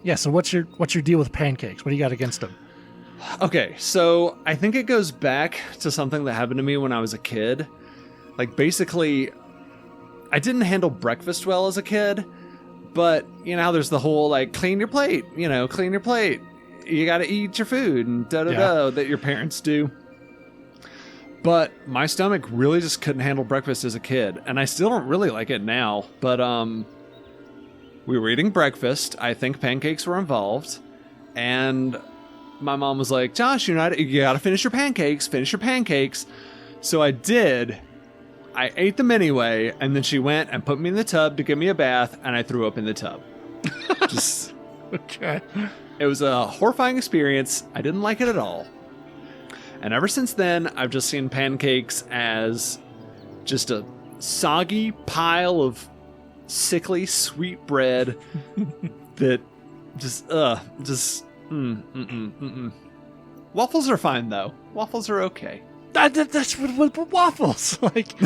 Yeah, so what's your deal with pancakes? What do you got against them? Okay, so I think it goes back to something that happened to me when I was a kid. Like, basically, I didn't handle breakfast well as a kid, but, you know, there's the whole, like, clean your plate, clean your plate. You gotta eat your food and da-da-da that your parents do. But my stomach really just couldn't handle breakfast as a kid, and I still don't really like it now, but, we were eating breakfast. I think pancakes were involved, and my mom was like, Josh, you gotta finish your pancakes. So I did. I ate them anyway, and then she went and put me in the tub to give me a bath, and I threw up in the tub. Just Okay. It was a horrifying experience. I didn't like it at all. And ever since then, I've just seen pancakes as just a soggy pile of sickly sweet bread that Waffles are fine, though. Waffles are okay. That's with waffles. Like,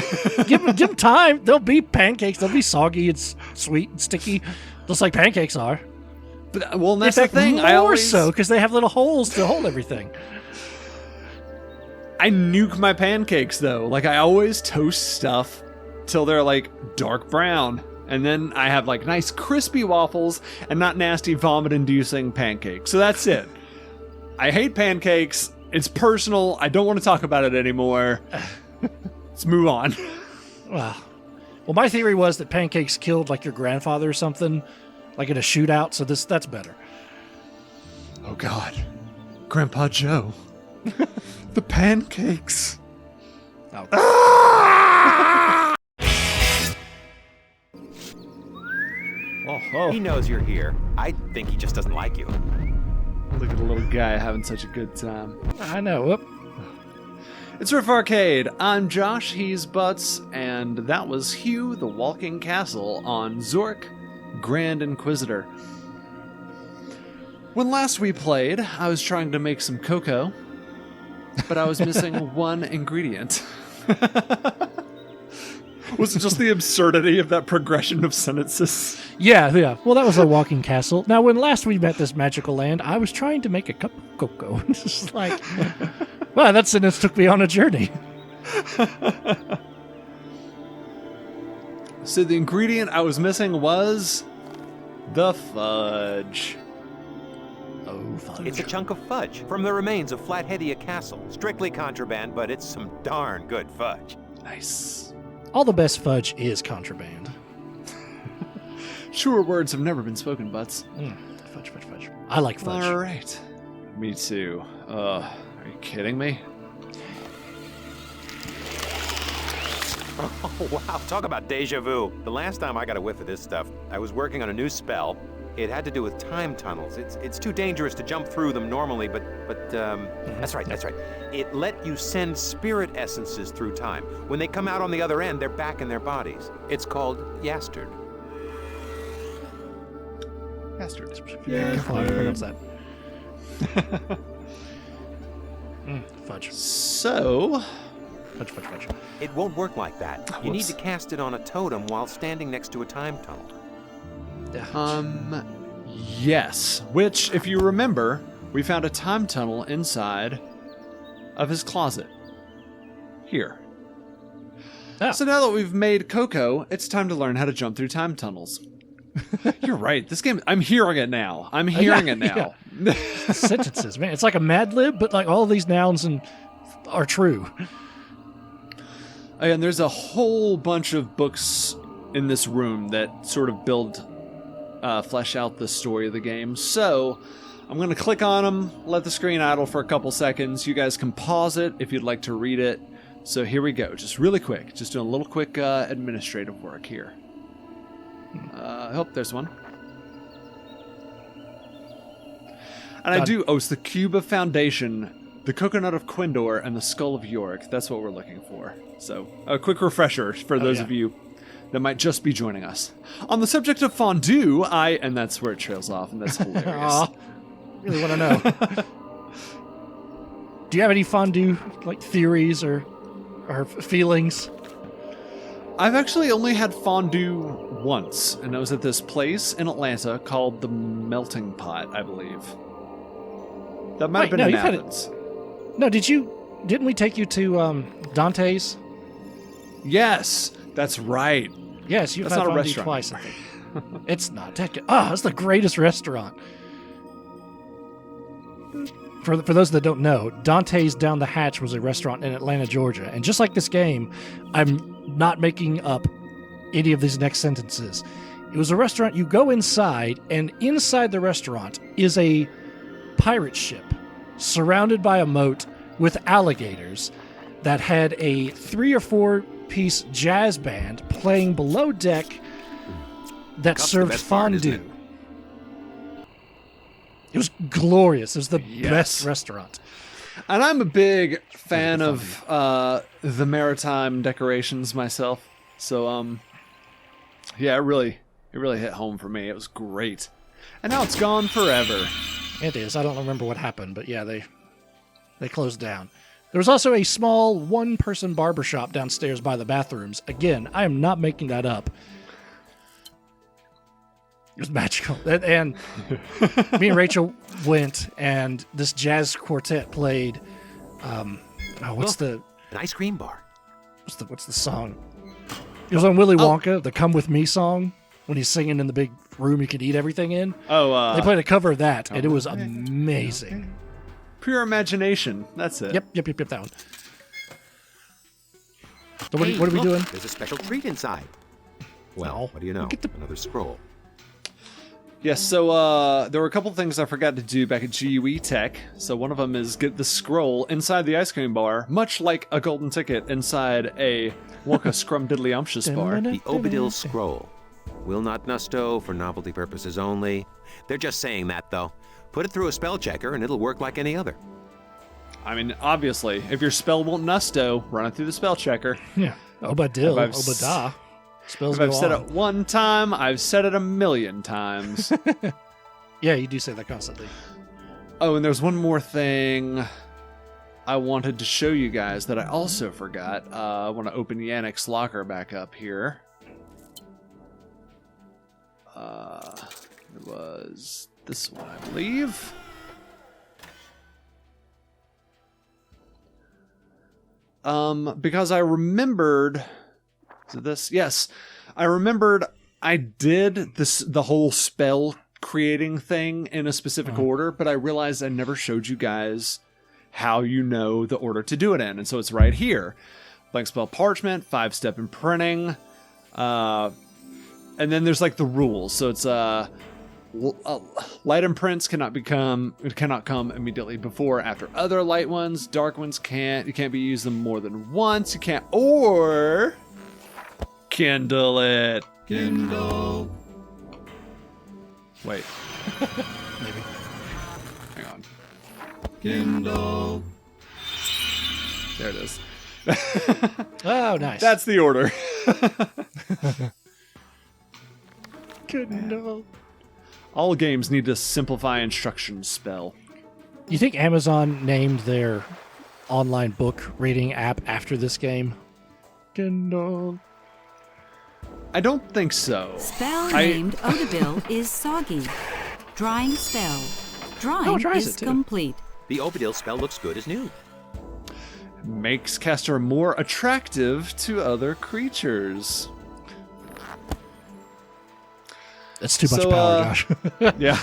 give them time. They'll be pancakes. They'll be soggy and sweet and sticky, just like pancakes are. But well, that's in fact, the thing. More so because they have little holes to hold everything. I nuke my pancakes though. Like, I always toast stuff till they're like dark brown, and then I have like nice crispy waffles and not nasty vomit-inducing pancakes. So that's it. I hate pancakes. It's personal. I don't want to talk about it anymore. Let's move on. Well, my theory was that pancakes killed like your grandfather or something, like in a shootout. So that's better. Oh God, Grandpa Joe, the pancakes. Oh. Oh. He knows you're here. I think he just doesn't like you. Look at the little guy having such a good time. I know. Whoop. It's Riff Arcade. I'm Josh, he's Butts, and that was Hugh the Walking Castle on Zork, Grand Inquisitor. When last we played, I was trying to make some cocoa, but I was missing one ingredient. Was it just the absurdity of that progression of sentences? Yeah. Well, that was a walking castle. Now, when last we met this magical land, I was trying to make a cup of cocoa. It's just like, well, that sentence took me on a journey. So the ingredient I was missing was the fudge. Oh, fudge. It's a chunk of fudge from the remains of Flatheadia Castle. Strictly contraband, but it's some darn good fudge. Nice. All the best fudge is contraband. Truer words have never been spoken, Butts. Fudge. I like fudge. All right. Me too. Are you kidding me? Oh, wow. Talk about deja vu. The last time I got a whiff of this stuff, I was working on a new spell. It had to do with time tunnels. It's too dangerous to jump through them normally, but that's right. It let you send spirit essences through time. When they come out on the other end, they're back in their bodies. It's called Yastard. Bastard. Yeah, come on, pronounce that. Fudge. So... Fudge. It won't work like that. You need to cast it on a totem while standing next to a time tunnel. Yes. Which, if you remember, we found a time tunnel inside of his closet. Here. Oh. So now that we've made cocoa, it's time to learn how to jump through time tunnels. You're right. This game, I'm hearing it now. Yeah. Sentences, man. It's like a Mad Lib, but like all of these nouns are true. And there's a whole bunch of books in this room that sort of flesh out the story of the game. So I'm going to click on them, let the screen idle for a couple seconds. You guys can pause it if you'd like to read it. So here we go. Just really quick. Just doing a little quick administrative work here. There's one. And it's the Cube of Foundation, the Coconut of Quindor, and the Skull of York. That's what we're looking for. So a quick refresher for those of you that might just be joining us. On the subject of fondue, and that's where it trails off, and that's hilarious. Aw, really want to know. Do you have any fondue like theories or feelings? I've actually only had fondue once, and it was at this place in Atlanta called the Melting Pot, I believe. That might have been in Athens. No, didn't we take you to Dante's? Yes, that's right. Yes, you've That's had not a fondue restaurant twice, I think. It's not. It's the greatest restaurant. For those that don't know, Dante's Down the Hatch was a restaurant in Atlanta, Georgia. And just like this game, I'm not making up any of these next sentences. It was a restaurant. You go inside, and inside the restaurant is a pirate ship surrounded by a moat with alligators that had a 3 or 4 piece jazz band playing below deck that served fondue. It was glorious. It was the best restaurant. And I'm a big fan of the maritime decorations myself. So, yeah, it really hit home for me. It was great. And now it's gone forever. It is. I don't remember what happened, but yeah, they closed down. There was also a small one-person barbershop downstairs by the bathrooms. Again, I am not making that up. It was magical. And me and Rachel went, and this jazz quartet played. An ice cream bar. What's the song? It was on Willy Wonka, the "Come With Me" song, when he's singing in the big room you can eat everything in. They played a cover of that, and it was amazing. Pure imagination. That's it. Yep, that one. So what are we doing? There's a special treat inside. Well, what do you know? Another scroll. Yes, so there were a couple things I forgot to do back at GUE Tech. So one of them is get the scroll inside the ice cream bar, much like a golden ticket inside a Wonka Scrumdiddlyumptious bar. The Obadil scroll. Will not nusto for novelty purposes only. They're just saying that, though. Put it through a spell checker and it'll work like any other. I mean, obviously, if your spell won't nusto, run it through the spell checker. Yeah. Obadil, Obadah. Spells if I've said it one time, I've said it 1,000,000 times. Yeah, you do say that constantly. Oh, and there's one more thing I wanted to show you guys that I also forgot. I want to open Yannick's locker back up here. It was this one, I believe. Because I remembered... So this, yes, I remembered I did the whole spell creating thing in a specific order, but I realized I never showed you guys how you know the order to do it in. And so it's right here. Blank spell parchment, 5-step imprinting, and then there's like the rules. So it's light imprints cannot come immediately before or after other light ones. Dark ones can't. You can't be using them more than once. You can't or kindle it. Kindle. Wait. Maybe. Hang on. Kindle. There it is. Oh, nice. That's the order. Kindle. All games need a simplify instructions spell. You think Amazon named their online book reading app after this game? Kindle. I don't think so. Spell named Odabil is soggy. Drying spell. Drying is complete. The Obadil spell looks good as new. Makes caster more attractive to other creatures. That's too much power, Josh. Yeah.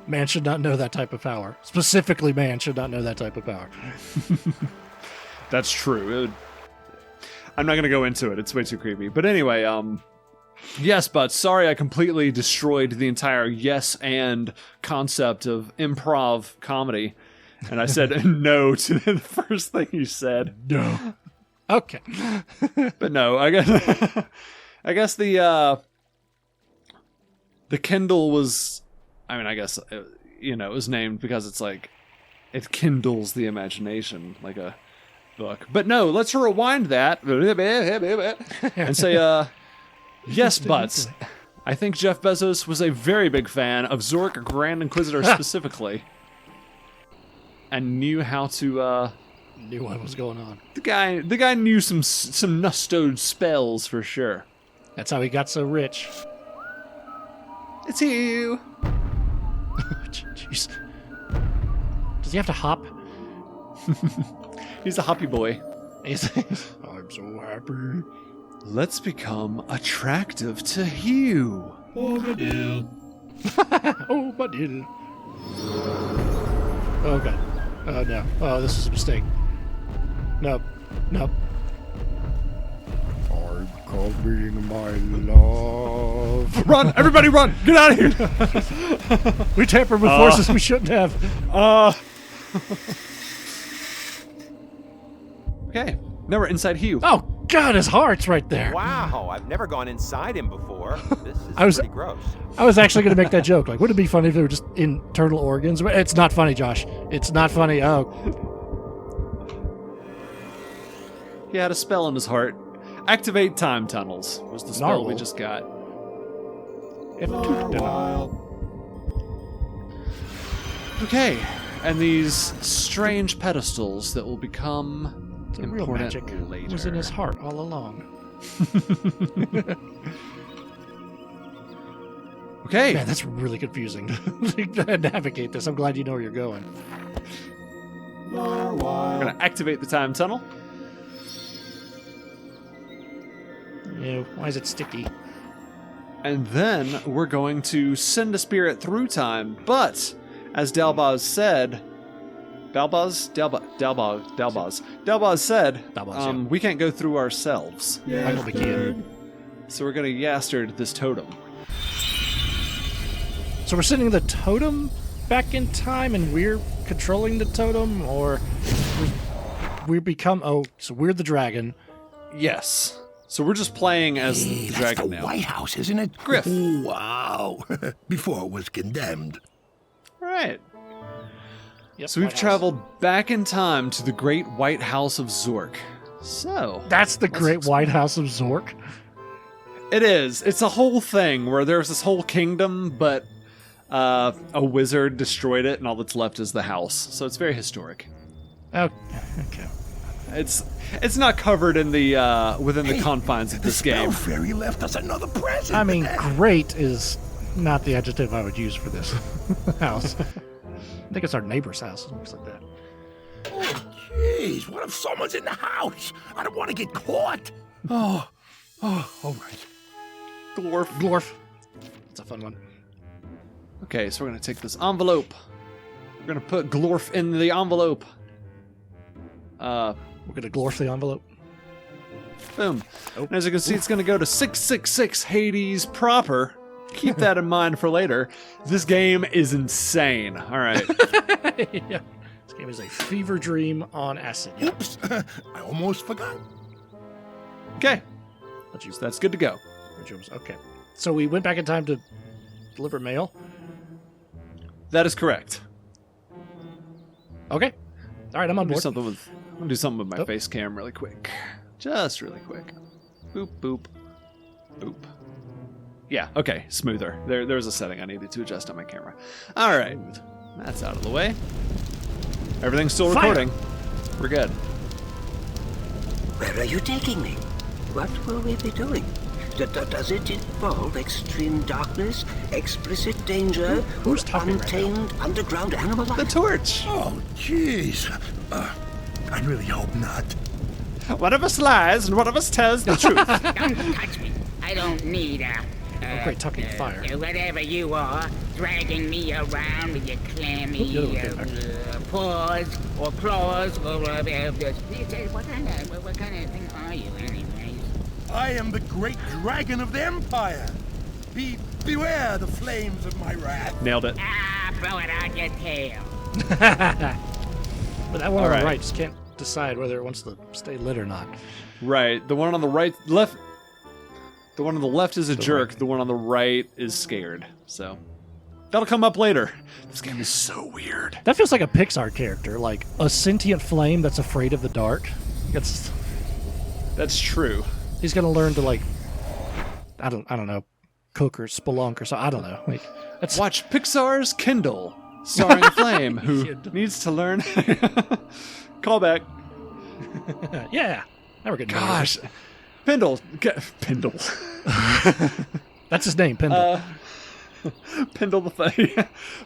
Man should not know that type of power. Specifically, man should not know that type of power. That's true. I'm not going to go into it. It's way too creepy. But anyway, yes, but sorry I completely destroyed the entire yes and concept of improv comedy. And I said no to the first thing you said. No. Okay. But no, I guess the Kindle was, I mean, I guess, it was named because it's like, it kindles the imagination like a book. But no, let's rewind that and say, yes, but I think Jeff Bezos was a very big fan of Zork Grand Inquisitor specifically and knew how to Knew what was going on. The guy knew some Nustode spells for sure. That's how he got so rich. It's Hugh. Jeez. Does he have to hop? He's a hoppy boy. I'm so happy. Let's become attractive to Hugh. Oh, my dear. Oh, my dear. Oh, God. Oh, no. Oh, this is a mistake. Nope. Nope. I'm coming, my love. Run! Everybody run! Get out of here! We tampered with forces we shouldn't have. Okay. Now we're inside Hugh. Oh, God, his heart's right there. Wow, I've never gone inside him before. This is pretty gross. I was actually going to make that joke. Like, wouldn't it be funny if they were just internal organs? But it's not funny, Josh. It's not funny. Oh. He had a spell in his heart. Activate time tunnels was the spell we just got. Okay. And these strange pedestals that will become the real magic later. was in his heart all along. Okay. Man, that's really confusing to navigate this. I'm glad you know where you're going. We're going to activate the time tunnel. Yeah, why is it sticky? And then we're going to send a spirit through time. But, as Dalbaz said... Dalbaz said, we can't go through ourselves. I know we can. So we're going to yastard this totem. So we're sending the totem back in time and we're controlling the totem? Or we become... Oh, so we're the dragon. Yes. So we're just playing as the dragon now. White House, isn't it? Griff. Wow. Before it was condemned. All right. Yep, So we've traveled back in time to the Great White House of Zork. So... That's the Great White House of Zork? It is. It's a whole thing where there's this whole kingdom, but a wizard destroyed it, and all that's left is the house. So it's very historic. Oh, okay. It's not covered in the within the confines of this game. The spell fairy left us another present. I mean, great is not the adjective I would use for this house. I think it's our neighbor's house. It looks like that. Oh, jeez. What if someone's in the house? I don't want to get caught. Oh, all right. Glorf. It's a fun one. Okay, so we're going to take this envelope. We're going to put Glorf in the envelope. We're going to glorf the envelope. Boom. And as you can see, it's going to go to 666 Hades proper. Keep that in mind for later. This game is insane. All right. Yeah. This game is a fever dream on acid. Oops. I almost forgot. Okay. So that's good to go. Okay. So we went back in time to deliver mail. That is correct. Okay. All right, I'm on board. I'm gonna do something with my face cam really quick. Just really quick. Boop, boop, boop. Yeah, okay, smoother. There's a setting I needed to adjust on my camera. All right, that's out of the way. Everything's still recording. We're good. Where are you taking me? What will we be doing? Does it involve extreme darkness, explicit danger, Who's talking untamed underground animal life? The torch. Oh, jeez. I really hope not. One of us lies and one of us tells the truth. Don't touch me. I don't need great, talking to fire. Whatever you are, dragging me around with your clammy paws or claws or what kind of thing are you, anyways? I am the great dragon of the Empire. Beware the flames of my wrath. Nailed it. Throw it out your tail. But that one on the right just can't decide whether it wants to stay lit or not. Right. The one on the left. The one on the left is a jerk. The one on the right is scared. So that'll come up later. This game is so weird. That feels like a Pixar character, like a sentient flame that's afraid of the dark. That's true. He's gonna learn to I don't know, cook or spelunk or so. I don't know. Watch Pixar's Kindle, starring Flame, who needs to learn. Callback. Yeah. Now we're getting Gosh. Pendle. That's his name, Pendle. Pendle the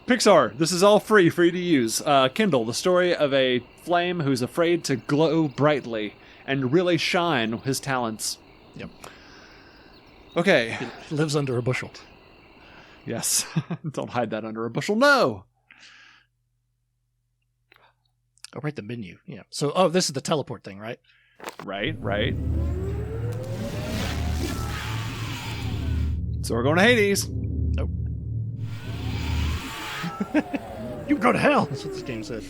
Pixar. This is all free for you to use. Kindle, the story of a flame who's afraid to glow brightly and really shine his talents. Yep. Okay. He lives under a bushel. Yes. Don't hide that under a bushel. No. Oh, right, the menu. Yeah. So, this is the teleport thing, right? Right. So we're going to Hades. Nope. You go to hell. That's what this game said.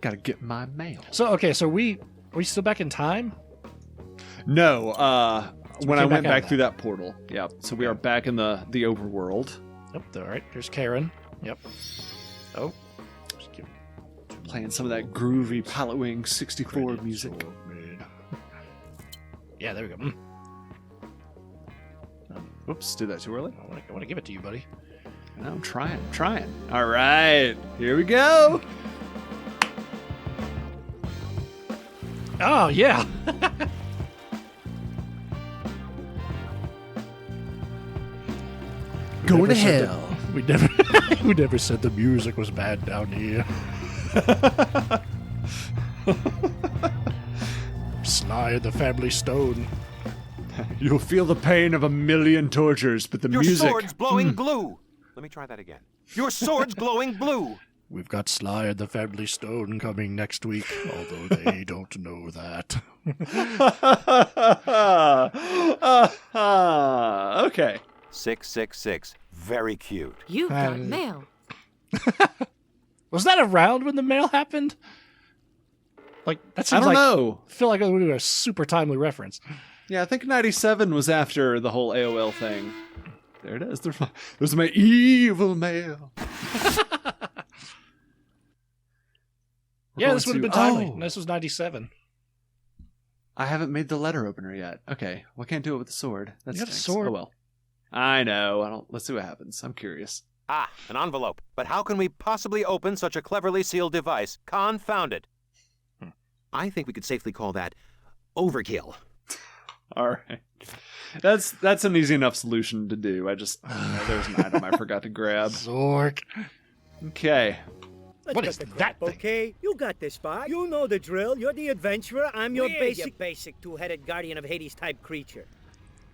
Gotta get my mail. So, okay, so are we still back in time? No, when I went back out through that portal. Yep. So we are back in the overworld. Yep, all right. There's Karen. Yep. Oh. Playing some of that groovy Pilot Wing 64 music. Yeah, there we go. Oops, did that too early? I want to give it to you, buddy. No, I'm trying. All right, here we go. Oh, yeah. Going to hell. We never said the music was bad down here. Slide the family stone. You'll feel the pain of a million tortures, but the Your music... Your sword's glowing blue. Let me try that again. Your sword's glowing blue. We've got Slide the family stone coming next week, although they don't know that. Okay. 666. Very cute. You've got mail. Was that around when the mail happened? Like, that seems I don't know. I feel like it would be a super timely reference. Yeah, I think 97 was after the whole AOL thing. There it is. There's my evil mail. Yeah, this would have been timely. Oh. This was 97. I haven't made the letter opener yet. Okay, well, I can't do it with the sword. That's You got a sword. Oh well. I know. Let's see what happens. I'm curious. Ah, an envelope. But how can we possibly open such a cleverly sealed device? Confound it. I think we could safely call that overkill. All right. That's an easy enough solution to do. There's an item I forgot to grab. Zork. Okay. What is that thing? Okay, you got this, Spot. You know the drill. You're the adventurer. I'm your We're basic... your basic two-headed guardian of Hades type creature.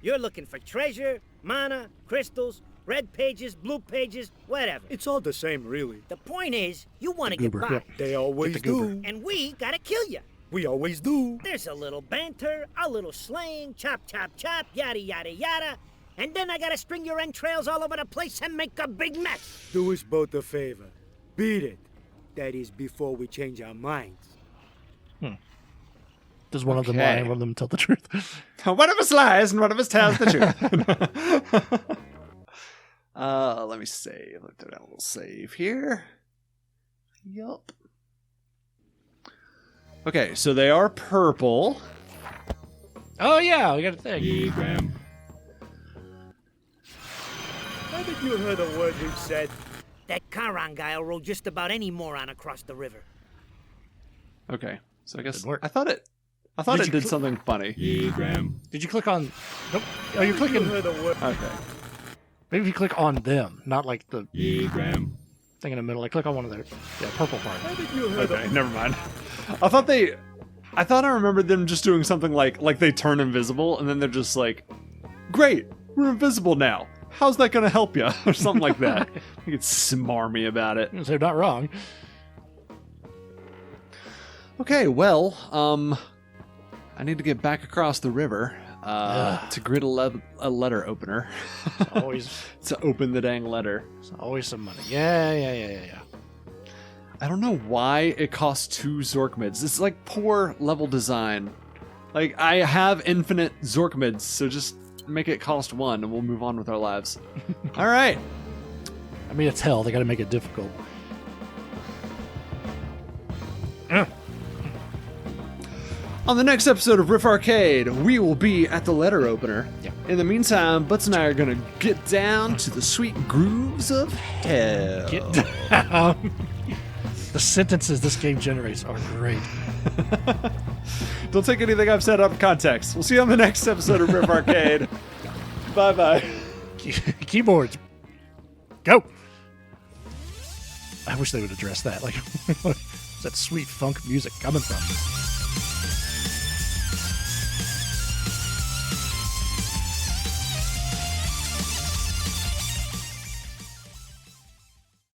You're looking for treasure, mana, crystals, red pages, blue pages, whatever. It's all the same, really. The point is, you want to get Goober, by. yep. They always Get the goober. do. And we gotta kill you. We always do. There's a little banter, a little slang, chop, chop, chop, yada, yada, yada. And then I gotta string your entrails all over the place and make a big mess. Do us both a favor. Beat it. That is before we change our minds. Does one of them lie and one of them tell the truth? One of us lies and one of us tells the truth. Let me save. Look at that little save here. Yup. Okay, so they are purple. Oh, yeah, we got a thing. Haven't you heard a word we've said? That Charon guy'll roll just about any moron across the river. Okay, so I guess Didn't work. I thought it did something funny. Did you click on... Nope. Oh, you're clicking... Okay. Maybe if you click on them, not like the thing in the middle. Like, click on one of their... Yeah, purple part. Haven't you heard Okay, never mind. I thought I remembered them just doing something like they turn invisible and then they're just like, great, we're invisible now. How's that gonna help you? Or something like that. You could smarmy about it. They're not wrong. Okay, well, I need to get back across the river to grid a letter opener. Always, to open the dang letter. it's always some money. Yeah. I don't know why it costs 2 Zork mids. It's like poor level design. Like, I have infinite Zork mids, so just make it cost 1 and we'll move on with our lives. All right. I mean, it's hell. They got to make it difficult. On the next episode of Riff Arcade, we will be at the letter opener. Yeah. In the meantime, Butts and I are going to get down to the sweet grooves of hell. Get down. The sentences this game generates are great. Don't take anything I've said out of context. We'll see you on the next episode of Riff Arcade. Bye-bye. Keyboards. Go. I wish they would address that. Like, where's that sweet funk music coming from?